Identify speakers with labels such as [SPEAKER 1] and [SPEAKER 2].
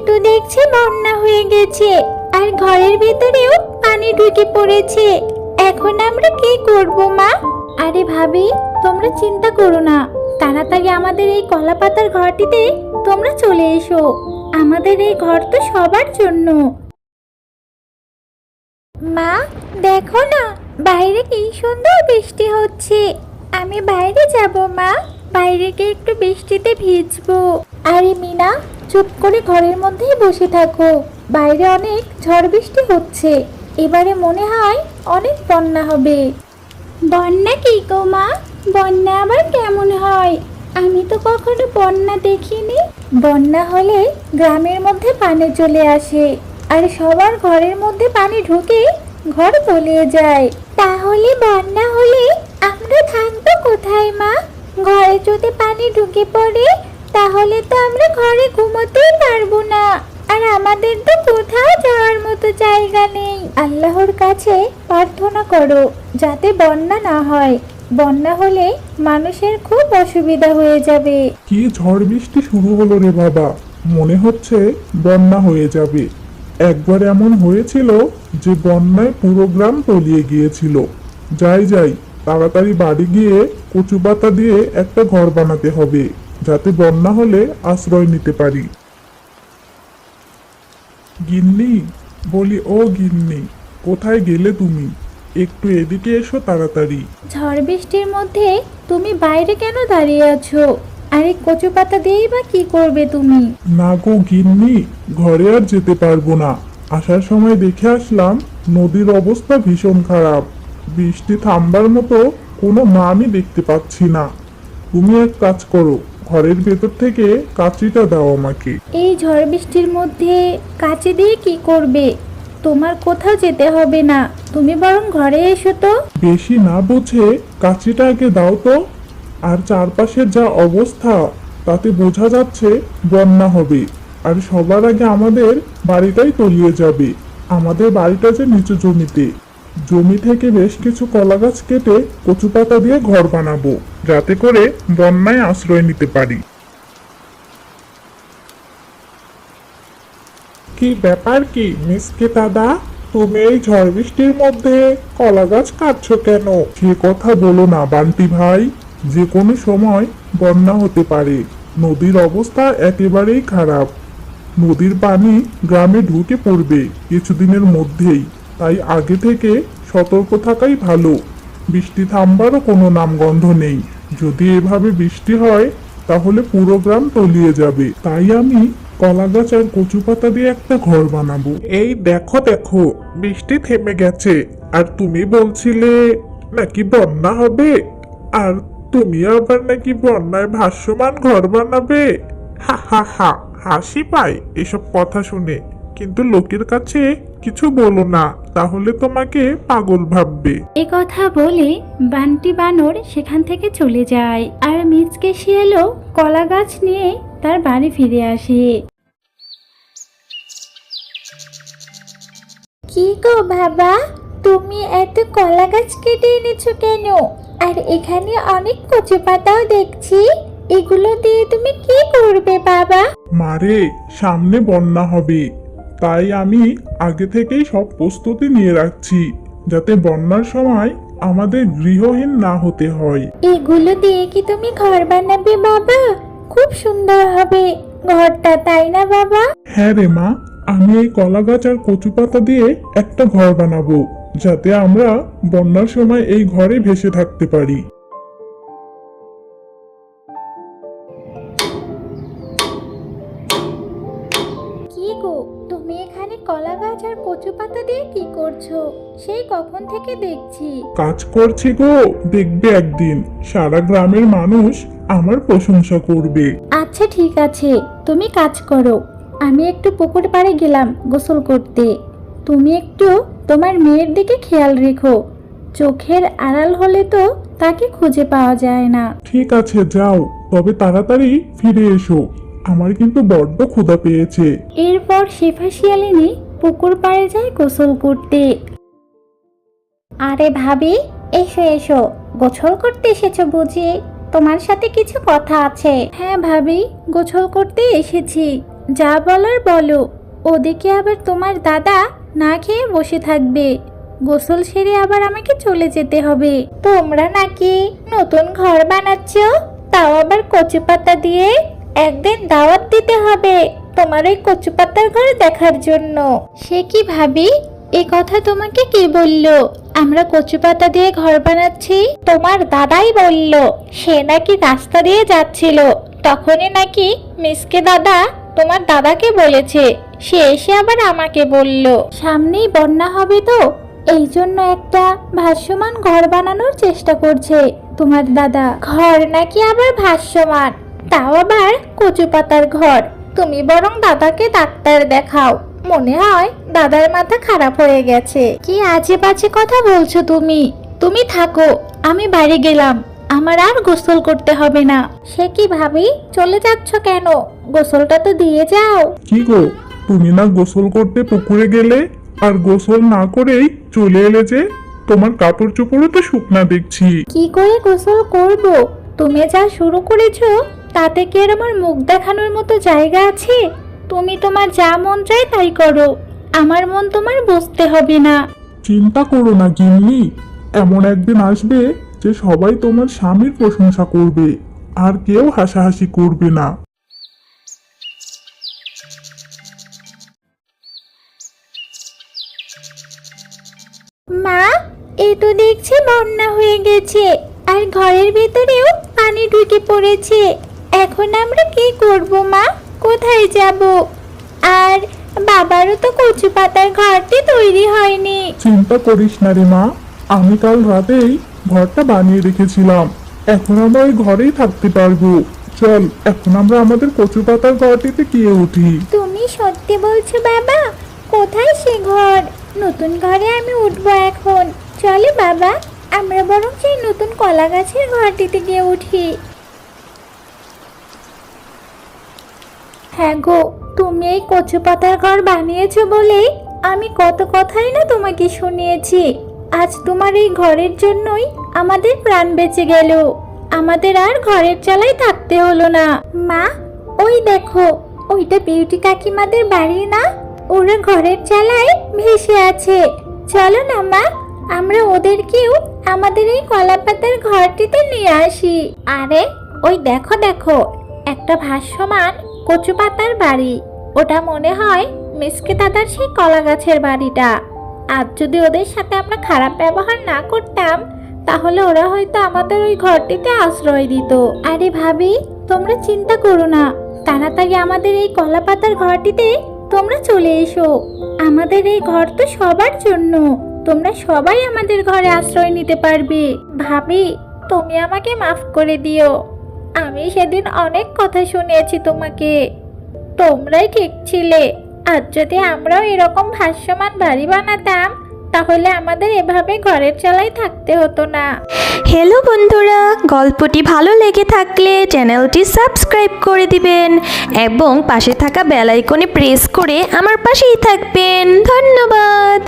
[SPEAKER 1] তো দেখছি বন্যা হয়ে গেছে, আর ঘরের ভিতরেও পানি ঢুকে পড়েছে। এখন আমরা কি করব মা? আরে ভাবি, তোমরা চিন্তা করো না, তাড়াতাড়ি আমাদের এই কলা পাতার ঘরটিতে তোমরা চলে এসো। আমাদের এই ঘর তো সবার জন্য। মা, দেখো না, বাইরে কি সুন্দর বৃষ্টি হচ্ছে। আমি বাইরে যাব মা, বাইরে গিয়ে একটু বৃষ্টিতে ভিজবো। আরে মিনা, চুপ করে ঘরের মধ্যেই বসে থাকো। বাইরে অনেক ঝড় বৃষ্টি হচ্ছে, এবারে মনে হয় অনেক বন্যা হবে। বন্যা কি গো মা? বন্যা আবার কেমন হয়? আমি তো কখনো বন্যা দেখিনি। বন্যা হলে গ্রামের মধ্যে পানি চলে আসে, আর সবার ঘরের মধ্যে পানি ঢুকে ঘর তলিয়ে যায়। তাহলে বন্যা হলে আমরা থাকবো কোথায় মা? ঘরে যদি পানি ঢুকে পড়ে তাহলে তো আমরা ঘরে ঘুমোতেই পারবো না, আর আমাদের তো কোথাও যাওয়ার মতো জায়গা নেই। আল্লাহর কাছে প্রার্থনা করো যাতে বন্যা না হয়। বন্যা হলে মানুষের খুব অসুবিধা হয়ে যাবে।
[SPEAKER 2] কি ঝড় বৃষ্টি শুরু হলো রে বাবা, মনে হচ্ছে বন্যা হয়ে যাবে। একবার এমন হয়েছিল যে বন্যায় পুরো গ্রাম তলিয়ে গিয়েছিল। যাই যাই, তাড়াতাড়ি বাড়ি গিয়ে কচু পাতা দিয়ে একটা ঘর বানাতে হবে, যাতে বন্যা হলে আশ্রয় নিতে পারি। গিন্নি, বলি ও গিন্নি, কোথায় গেলে তুমি? একটু এদিকে এসো তাড়াতাড়ি।
[SPEAKER 1] ঝড় বৃষ্টির মধ্যে তুমি বাইরে কেন দাঁড়িয়ে আছো? আরে কচু পাতা দিয়েই বা কি করবে তুমি?
[SPEAKER 2] না গো গিন্নি, ঘরে আর যেতে পারবো না। আসার সময় দেখে আসলাম নদীর অবস্থা ভীষণ খারাপ। বৃষ্টি থামবার মতো কোনো নামই দেখতে পাচ্ছি না। তুমি এক কাজ করো, ঘরের ভেতর থেকে কাঁচিটা দাও আমাকে।
[SPEAKER 1] এই ঝড় বৃষ্টির মধ্যে কাঁচি দিয়ে কি করবে? তোমার কোথাও যেতে হবে না, তুমি বরং ঘরে এসো তো।
[SPEAKER 2] বেশি না বুঝে কাঁচিটা আগে দাও তো। আর চারপাশের যা অবস্থা, তাতে বোঝা যাচ্ছে বন্যা হবে। আর সবার আগে আমাদের বাড়িটাই তলিয়ে যাবে। আমাদের বাড়িটা যে নিচু জমিতে, জমি থেকে বেশ কিছু কলা গাছ কেটে কচু পাতা দিয়ে ঘর বানাবো, যাতে করে বন্যায় আশ্রয় নিতে পারি। কি ব্যাপার কি মিসকে দাদা, তুমি এই ঝড় বৃষ্টির মধ্যে কলা গাছ কাটছো কেন? সে কথা বলো না বান্টি ভাই, যে কোনো সময় বন্যা হতে পারে। নদীর অবস্থা একেবারেই খারাপ। নদীর পানি গ্রামে ঢুকে পড়বে কিছুদিনের মধ্যেই, তাই আগে থেকে সতর্ক থাকাই ভালো। বৃষ্টি থামবারও কোনো নামগন্ধ নেই। যদি এভাবে বৃষ্টি হয় তাহলে পুরো গ্রাম তলিয়ে যাবে। তাই আমি কলা গাছ আর কচু পাতা দিয়ে একটা ঘর বানাবো। এই দেখো দেখো, বৃষ্টি থেমে গেছে। আর তুমি বলছিলে নাকি বন্যা হবে, আর তুমি আবার নাকি বন্যায় ভাসমান ঘর বানাবে। হা হা হা, হাসি পায় এসব কথা শুনে। কিন্তু লোকের কাছে কিছু বলো না, তাহলে তোমাকে পাগল ভাববে।
[SPEAKER 1] এ কথা বলে বান্টি বানর সেখান থেকে চলে যায়, আর মিচকে শিয়ালও কলা গাছ নিয়ে তার বাড়ি ফিরে আসে। কি গো বাবা, তুমি এত কলা গাছ কেটে এনেছো কেন? আর এখানে অনেক কচু পাতাও দেখছি, এগুলো দিয়ে তুমি কি করবে বাবা?
[SPEAKER 2] মারে, সামনে বন্যা হবে, তাই আমি আগে থেকেই সব প্রস্তুতি নিয়ে রাখছি, যাতে বন্যার সময় আমাদের গৃহহীন না হতে হয়।
[SPEAKER 1] এগুলো দিয়ে কি তুমি ঘর বানাবে বাবা? খুব সুন্দর হবে ঘরটা, তাই না বাবা?
[SPEAKER 2] হ্যাঁ রে মা, আমি এই কলা গাছ আর কচু পাতা দিয়ে একটা ঘর বানাবো, যাতে আমরা বন্যার সময় এই ঘরে ভেসে থাকতে পারি।
[SPEAKER 1] কি গো, তুমি এখানে কলা গাছ আর কচু পাতা দিয়ে কি করছো? সেই কখন থেকে দেখছি।
[SPEAKER 2] কাজ করছি গো, দেখবে একদিন সারা গ্রামের মানুষ আমার প্রশংসা করবে।
[SPEAKER 1] আচ্ছা ঠিক আছে, তুমি কাজ করো, আমি একটু পুকুর পাড়ে গেলাম গোসল করতে। তুমি একটু তোমার মেয়ের দিকে খেয়াল রেখো, চোখের আড়াল হলে তো তাকে খুঁজে পাওয়া যায় না।
[SPEAKER 2] ঠিক আছে যাও, তবে তাড়াতাড়ি ফিরে এসো, আমার কিন্তু বড্ড ক্ষুধা পেয়েছে।
[SPEAKER 1] এরপর শেফা শিয়ালিনী পুকুর পাড়ে যায় গোসল করতে। আরে ভাবি, এসো এসো, গোসল করতে এসেছো বুঝি? তোমার সাথে কিছু কথা আছে। হ্যাঁ ভাবি, গোসল করতে এসেছি। যা বলার বলো। ওদিকে আবার তোমার দাদা না খেয়ে বসে থাকবে। গোসল সেরে আবার আমাকে চলে যেতে হবে। তোমরা নাকি নতুন ঘর বানাচ্ছ, তাও আবার কচু পাতা দিয়ে? একদিন দাওয়াত দিতে হবে তোমার ওই কচু পাতার ঘর দেখার জন্য। সে কি ভাবি, এ কথা তোমাকে কে বললো? আমরা কচু পাতা দিয়ে ঘর বানাচ্ছি? তোমার দাদাই বলল। সে নাকি রাস্তা দিয়ে যাচ্ছিল, তখনই নাকি মিসকে দাদা তোমার দাদাকে বলেছে। সে এসে আবার আমাকে বলল সামনেই বন্যা হবে, তো এই জন্য একটা ভাসমান ঘর বানানোর চেষ্টা করছে তোমার দাদা। ঘর নাকি আবার ভাসমান, তাও আবার কচু পাতার ঘর। তুমি বরং দাদাকে ডাক্তার দেখাও, মনে হয় দাদার মাথা খারাপ হয়ে গেছে। কি আজে বাজে কথা বলছো তুমি? তুমি থাকো, আমি বাড়ি গেলাম, আমার আর গোসল করতে হবে না। সে কি ভাবি, চলে যাচ্ছ কেন? গোসলটা তো দিয়ে যাও।
[SPEAKER 2] কি গো, তুমি না গোসল করতে পুকুরে গেলে, আর গোসল না করেই চলে এলে যে? তোমার কাপড় চোপড়ও তো শুকনা দেখছি।
[SPEAKER 1] কি করে গোসল করব? তুমি যা শুরু করেছো, তাতে কি আর আমার মুখ দেখানোর মতো জায়গা আছে? তুমি তোমার যা মন চায় তাই করো, আমার মন তোমার বুঝতে হবে না।
[SPEAKER 2] চিন্তা করো না গিন্নি, এমন একদিন আসবে যে সবাই তোমার স্বামীর প্রশংসা করবে, আর কেউ হাসাহাসি করবে না।
[SPEAKER 1] মা, এই তো দেখছি বন্যা হয়ে গেছে, আর ঘরের ভেতরেও পানি ঢুকে পড়েছে। এখন আমরা কি করব মা? কোথায় যাব? আর বাবারও তো কচু পাতার ঘরটি তৈরি হয়নি।
[SPEAKER 2] চিন্তা করিস না রে মা, আমি কাল রাতেই ঘরটা বানিয়ে রেখেছিলাম। এখন আমরা ওই ঘরেই থাকতে পারবো। চল, এখন আমরা আমাদের কচু পাতার ঘরটিতে গিয়ে উঠি।
[SPEAKER 1] তুমি সত্যি বলছো বাবা? কোথায় সে ঘর? নতুন ঘরে আমি উঠবো এখন। চলে বাবা, আমরা বরং সেই নতুন কলা গাছের ঘরটিতে গিয়ে উঠি। হ্যাঁ গো, তুমি এই কচু পাতার ঘর বানিয়েছো বলেই আমি কত কথাই না তোমাকে শুনিয়েছি। আজ তোমার এই ঘরের জন্যই আমাদের প্রাণ বেঁচে গেল। আমাদের আর ঘরের চালায় থাকতে হলো না। মা, ওই দেখো, ওইটা বিউটি কাকিমাদের বাড়ি না? ওরা ঘরের চালায় ভেসে আছে। চলো না মা, আমরা ওদেরকেও আমাদের এই কলা পাতার ঘরটিতে নিয়ে আসি। আরে ওই দেখো দেখো, একটা ভাসমান কচু পাতার বাড়ি। ওটা মনে হয় মিসকে দাদার সেই কলা গাছের বাড়িটা। আজ যদি ওদের সাথে আমরা খারাপ ব্যবহার না করতাম, তাহলে ওরা হয়তো আমাদের ওই ঘরটিতে আশ্রয় দিত। আরে ভাবি, তোমরা চিন্তা করো না, তাড়াতাড়ি আমাদের এই কলা পাতার ঘরটিতে তোমরা চলে এসো। আমাদের এই ঘর তো সবার জন্য, তোমরা সবাই আমাদের ঘরে আশ্রয় নিতে পারবে। ভাবি, তুমি আমাকে মাফ করে দিও। আমি সেদিন অনেক কথা শুনিয়েছি তোমাকে। তোমরাই ঠিক ছিলে। আজ যদি আমরাও এরকম ভাসমান বাড়ি বানাতাম, তাহলে আমাদের এভাবে ঘরের চালায় থাকতে হতো না।
[SPEAKER 3] হ্যালো বন্ধুরা, গল্পটি ভালো লেগে থাকলে চ্যানেলটি সাবস্ক্রাইব করে দিবেন এবং পাশে থাকা বেল আইকনে প্রেস করে আমার পাশেই থাকবেন। ধন্যবাদ।